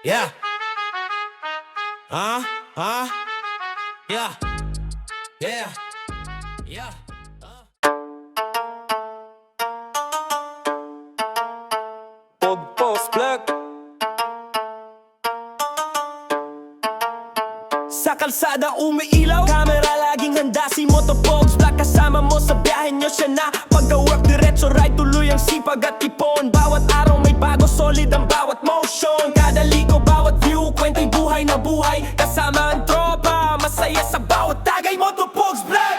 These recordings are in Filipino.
Yeah. Yeah. Yeah. Yeah. Pogpos Vlog. Sa kalsada umiilaw, camera laging handa. Si Motopogs Vlog kasama mo sa biyahe nyo, siya na. Pagka-work diretso ride, tuloy ang sipag at tipon. Bawat araw may bago, solid ang bawat motion. Kada ligo, bawat view, kwento'y buhay na buhay. Kasama ang tropa, masaya sa bawat tagay. Motopogs Vlog,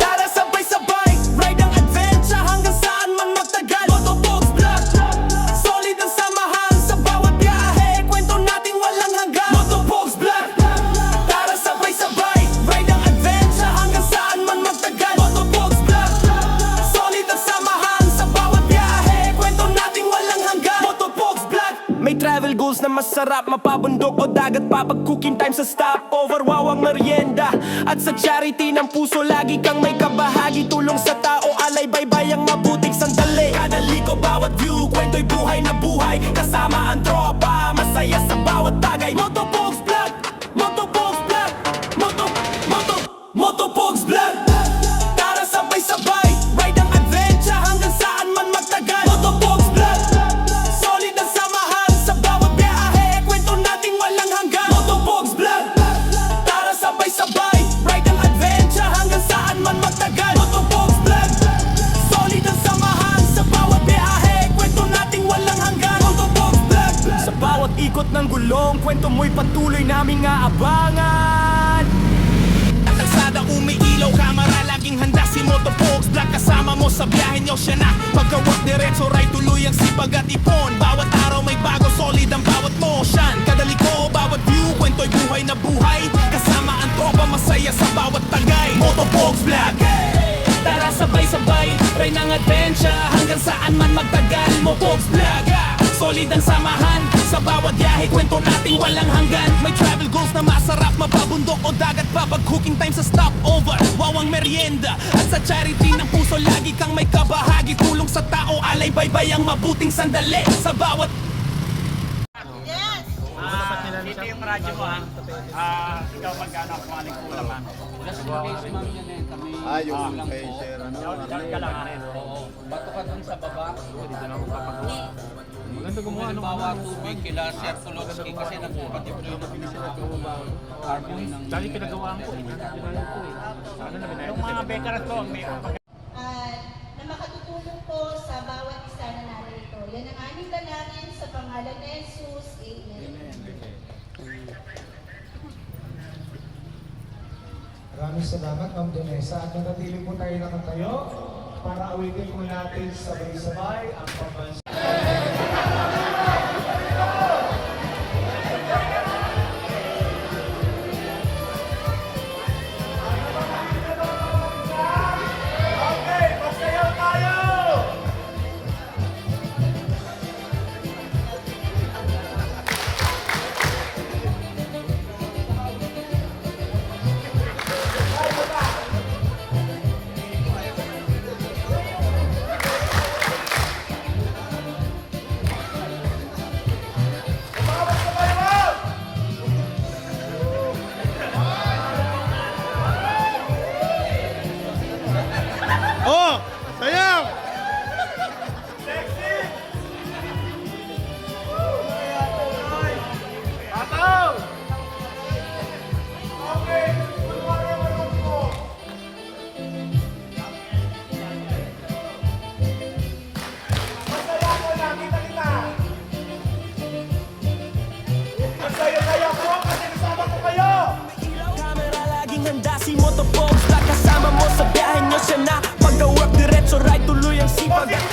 tara sabay-sabay, ride ang adventure hanggang saan man magtagal. Motopogs Vlog, solid ang samahan sa bawat biyahe, kwento natin walang hanggan. Motopogs Vlog, tara sabay-sabay, ride ang adventure hanggang saan man magtagal. Motopogs Vlog, solid ang samahan sa bawat biyahe, kwento natin walang hanggan. Motopogs Vlog, may travel goals na masarap, mapabundok o dagat pa. Pag cooking time sa stopover, wawang merienda. At sa charity ng puso, lagi kang may kabahagi. Tulong sa tao, alay baybay ang mabuting sandali. Kada ligo, bawat view, kwento'y buhay na buhay. Kasama ang tropa, masaya sa bawat tagay. Motopogs Vlog, Motopogs Vlog, Motopogs Vlog. Tara sabay-sabay, ride ang adventure hanggang saan man magtagal. Motopogs Vlog, solid ang samahan sa bawat biyahe, kwento nating walang hanggan. Motopogs Vlog, tara sabay-sabay, ride ang adventure hanggang saan man magtagal. Motopogs Vlog, solid ang samahan sa bawat biyahe, kwento nating walang hanggan. Motopogs Vlog, sa bawat ikot ng gulong, kwento mo'y patuloy naming aabangan. At kalsada umiilaw, kamera laging handa. Si Motopogs Vlog kasama mo sa biyahe nyo, siya na. Pagka-work diretso ride, tuloy ang sipag at ipon. Bawat araw may bago, solid ang bawat motion. Kada liko, bawat view, kwento'y buhay na buhay. Kasama ang tropa, masaya sa bawat tagay. Motopogs Vlog, tara sabay-sabay, ride ng adventure hanggang saan man magtagal. Motopogs Vlog, solid ang samahan sa bawat biyahe, kwento nating walang hanggan. May travel goals na masarap, mapabundok o dagat pa. Pag cooking time sa stopover, wawang merienda. At sa charity ng puso, lagi kang may kabahagi. Tulong sa tao, alay baybay ang mabuting sandali. Sa bawat Dito yung radyo mo ha. Ikaw magkano kung aling kulang ha. Yung kay Sir, Diyan ka lang ha. Bato ka dun sa baba. Dito lang ako papagawa. Maganda gumawa ng Bawa tubig kila Sir Kulowski kasi nagpapatiploy na carbon ng... Dali pinagawaan ko eh. Pinagawa ko eh. Ano na binayad? Yung mga veterans ko, may na makatutulong po sa bawat isa na narito. Yan ang aming dalangin sa pangalan ni Jesus. Amen. Maraming salamat, Ma'am Donesa. At nanatili po tayo nakatayo para awitin po natin sabay-sabay ang pambansa. Oh! Sayaw! camera laging handa. Si Motopogs Vlog kasama mo sa biyahe nyo, siya na. Pagka-work diretso ride, tuloy ang sipag at